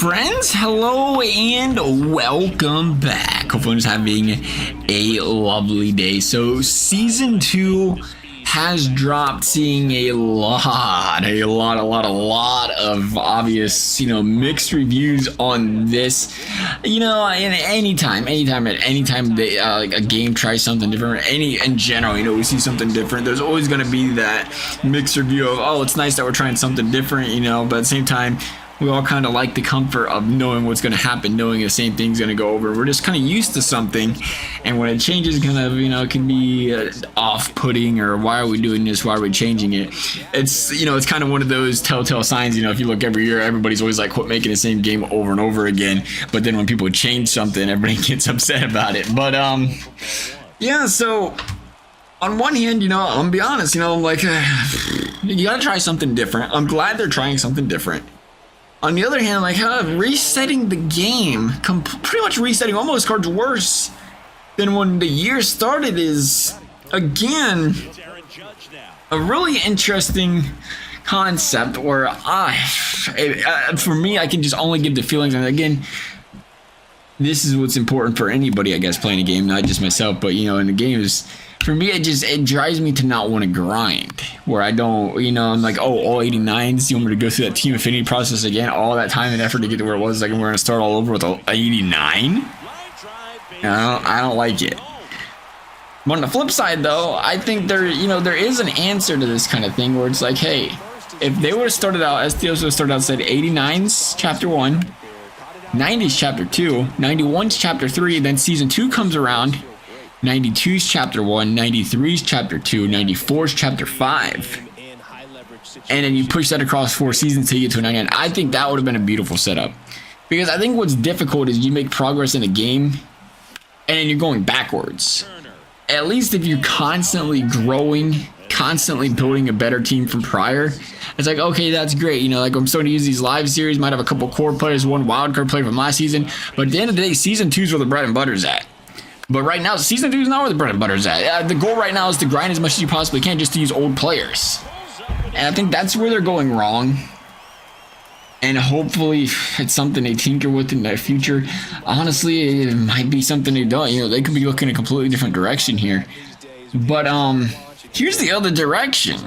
friends, hello and welcome back. Hope everyone's having a lovely day. So season 2 has dropped, seeing a lot of obvious, mixed reviews on this. And anytime like a game tries something different, in general, we see something different, there's always going to be that mixed review of, oh, it's nice that we're trying something different, but at the same time, we all kind of like the comfort of knowing what's going to happen, knowing the same thing's going to go over. We're just kind of used to something, and when it changes, kind of, it can be off-putting, or why are we doing this? Why are we changing it? It's, it's kind of one of those telltale signs. If you look every year, everybody's always like, quit making the same game over and over again. But then when people change something, everybody gets upset about it. But yeah. So on one hand, I'm gonna be honest. Like you gotta try something different. I'm glad they're trying something different. On the other hand, like resetting the game, pretty much resetting all those cards worse than when the year started is, again, a really interesting concept where for me, I can just only give the feelings. And again, this is what's important for anybody, I guess, playing a game, not just myself, but, in the games. For me, it drives me to not want to grind, where I don't, I'm like, oh, all 89s, you want me to go through that team affinity process again, all that time and effort to get to where it was, like we're going to start all over with a 89? I don't like it. But on the flip side, though, I think there is an answer to this kind of thing, where it's like, hey, if they would have started out, SDS would have started out, said 89's chapter 1, 90's chapter 2, 91's chapter 3, then season 2 comes around, 92's chapter 1, 93's chapter 2, 94's chapter 5, and then you push that across 4 seasons to get to a 99. I think that would have been a beautiful setup, because I think what's difficult is you make progress in a game and then you're going backwards. At least if you're constantly growing, constantly building a better team from prior, it's like, okay, that's great. Like I'm starting to use these live series, might have a couple core players, one wildcard player from last season, but at the end of the day, season 2 is where the bread and butter's at. But right now, season 2 is not where the bread and butter's at. The goal right now is to grind as much as you possibly can, just to use old players. And I think that's where they're going wrong. And hopefully, it's something they tinker with in the future. Honestly, it might be something they don't. They could be looking a completely different direction here. But here's the other direction.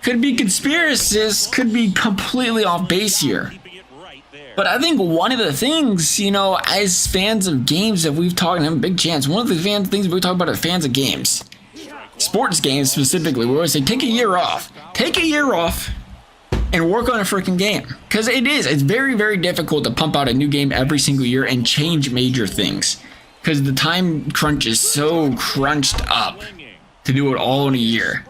Could be conspiracists, could be completely off base here. But I think one of the things, as fans of games that we've talked, and have a big chance, one of the things we talk about as fans of games, sports games specifically, we always say, take a year off. Take a year off and work on a freaking game. Because it's very, very difficult to pump out a new game every single year and change major things. Because the time crunch is so crunched up to do it all in a year.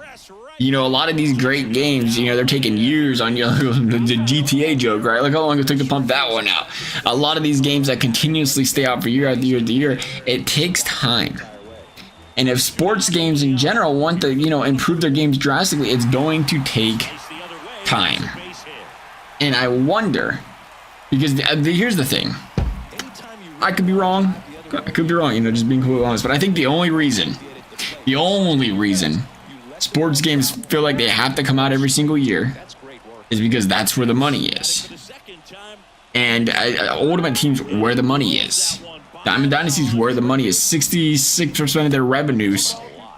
A lot of these great games, they're taking years on the GTA joke, right? Look how long it took to pump that one out. A lot of these games that continuously stay out for year after year after year, it takes time. And if sports games in general want to, improve their games drastically, it's going to take time. And I wonder, because here's the thing. I could be wrong. Just being completely honest. But I think the only reason sports games feel like they have to come out every single year is because that's where the money is. And Ultimate Team's where the money is. Diamond Dynasty's where the money is. 66% of their revenues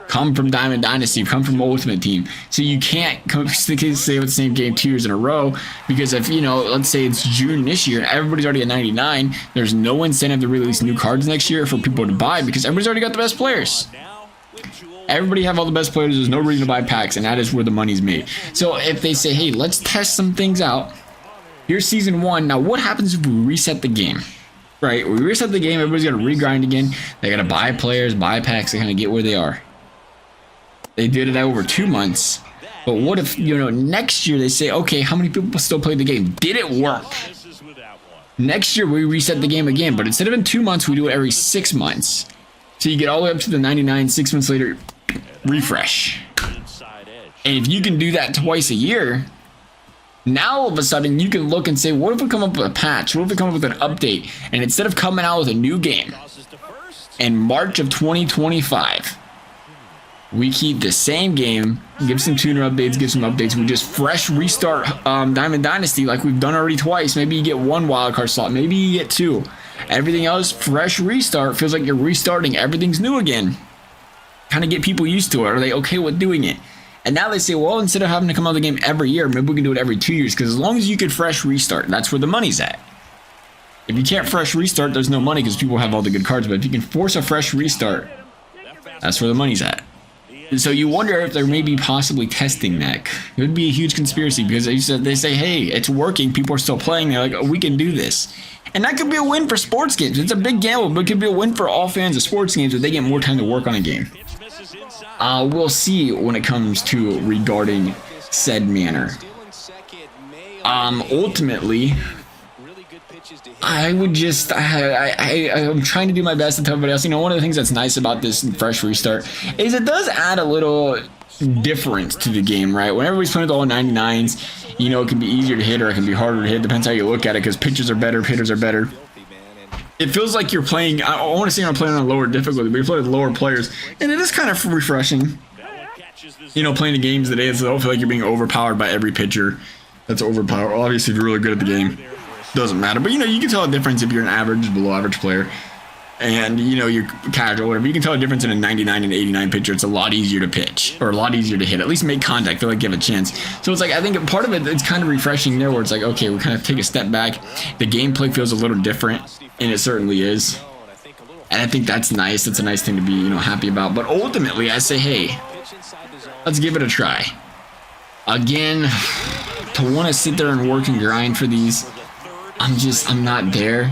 come from Diamond Dynasty, come from Ultimate Team. So you can't stay with the same game 2 years in a row, because if, let's say it's June this year and everybody's already at 99, there's no incentive to release new cards next year for people to buy, because everybody's already got the best players. Everybody have all the best players. There's no reason to buy packs, and that is where the money's made. So if they say, hey, let's test some things out. Here's season 1. Now, what happens if we reset the game? Right? We reset the game. Everybody's got to regrind again. They got to buy players, buy packs to kind of get where they are. They did it over 2 months. But what if, next year they say, okay, how many people still play the game? Did it work? Next year we reset the game again, but instead of in 2 months, we do it every 6 months. So you get all the way up to the 99, 6 months later, refresh. And if you can do that twice a year, now all of a sudden you can look and say, what if we come up with a patch? What if we come up with an update? And instead of coming out with a new game in March of 2025, We keep the same game, give some tuner updates, give some updates. We just fresh restart Diamond Dynasty like we've done already twice. Maybe you get 1 wildcard slot, maybe you get 2. Everything else, fresh restart. Feels like you're restarting. Everything's new again. Kind of get people used to it. Are they okay with doing it? And now they say, well, instead of having to come out of the game every year, maybe we can do it every 2 years. Because as long as you could fresh restart, that's where the money's at. If you can't fresh restart, there's no money because people have all the good cards. But if you can force a fresh restart, that's where the money's at. So you wonder if they're maybe possibly testing that. It would be a huge conspiracy because they say, hey, it's working. People are still playing. They're like, oh, we can do this. And that could be a win for sports games. It's a big gamble, but it could be a win for all fans of sports games if they get more time to work on a game. We'll see when it comes to regarding said manner. Ultimately, I would just, I'm trying to do my best to tell everybody else. You know, one of the things that's nice about this fresh restart is it does add a little difference to the game, right? When everybody's playing with all 99s, you know, it can be easier to hit or it can be harder to hit. Depends how you look at it because pitchers are better, hitters are better. It feels like you're playing, I want to say I'm playing on a lower difficulty, but you play with lower players, and it is kind of refreshing. You know, playing the games today, it don't feel like you're being overpowered by every pitcher that's overpowered. Obviously, if you're really good at the game, doesn't matter. But, you know, you can tell a difference if you're an average, below average player. And, you know, you're casual, whatever. You can tell a difference in a 99 and 89 pitcher. It's a lot easier to pitch, or a lot easier to hit. At least make contact, feel like you have a chance. So it's like, I think part of it, it's kind of refreshing there where it's like, okay, we kind of take a step back. The gameplay feels a little different, and it certainly is. And I think that's nice. That's a nice thing to be, you know, happy about. But ultimately, I say, hey, let's give it a try. Again, to want to sit there and work and grind for these, I'm not there.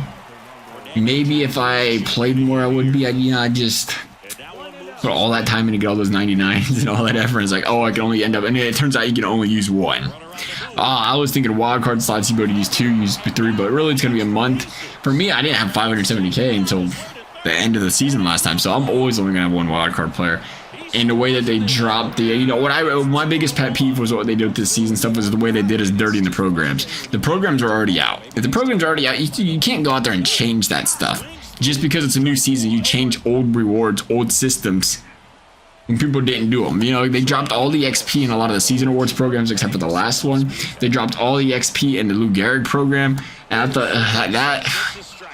Maybe if I played more, I would be. I'd just put all that time in to get all those 99s and all that effort. It's like, oh, I can only end up, and it turns out you can only use 1. I was thinking wildcard slots, you go to use 2, use 3, but really it's going to be a month. For me, I didn't have 570k until the end of the season last time, so I'm always only going to have 1 wildcard player. And the way that they dropped the, you know, my biggest pet peeve was what they did with this season stuff was the way they did is dirtying the programs. The programs are already out. If the programs are already out, you can't go out there and change that stuff. Just because it's a new season, you change old rewards, old systems. When people didn't do them. You know, they dropped all the XP in a lot of the season awards programs except for the last one. They dropped all the XP in the Lou Gehrig program. And I thought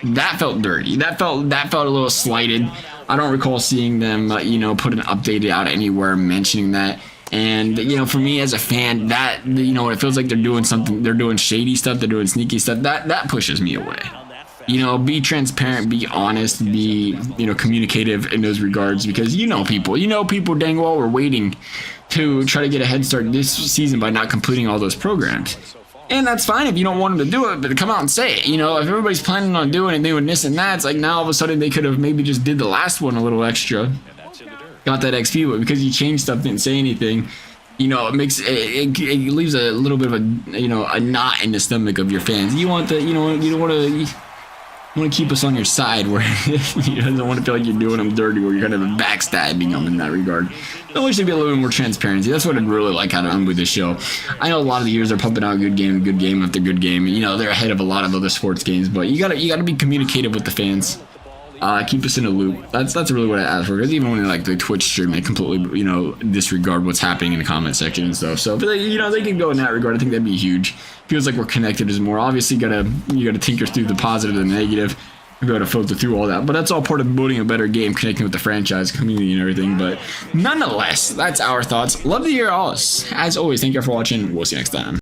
that felt dirty. That felt a little slighted. I don't recall seeing them, you know, put an update out anywhere mentioning that. And, you know, for me as a fan, that, you know, it feels like they're doing something, they're doing shady stuff, they're doing sneaky stuff. That pushes me away. You know, be transparent, be honest, be, you know, communicative in those regards because you know people dang well were waiting to try to get a head start this season by not completing all those programs. And that's fine if you don't want them to do it, but come out and say it. You know, if everybody's planning on doing it, doing this and that, it's like now all of a sudden they could have maybe just did the last one a little extra, got that XP, but because you changed stuff, didn't say anything, you know, it leaves a little bit of a, you know, a knot in the stomach of your fans. You want the, you know, you don't want to. You want to keep us on your side where you don't want to feel like you're doing them dirty or you're kind of backstabbing them in that regard. There always should be a little bit more transparency. That's what I'd really like out of with this show. I know a lot of the years they're pumping out good game after good game. You know, they're ahead of a lot of other sports games, but you gotta be communicative with the fans. Keep us in a loop. That's really what I ask for. Because even when they like the Twitch stream, they completely, you know, disregard what's happening in the comment section and stuff. So if they, you know, they can go in that regard. I think that'd be huge. Feels like we're connected as more. Obviously, you gotta tinker through the positive and the negative. You gotta filter through all that. But that's all part of building a better game, connecting with the franchise, community, and everything. But nonetheless, that's our thoughts. Love to hear all. As always, thank you for watching. We'll see you next time.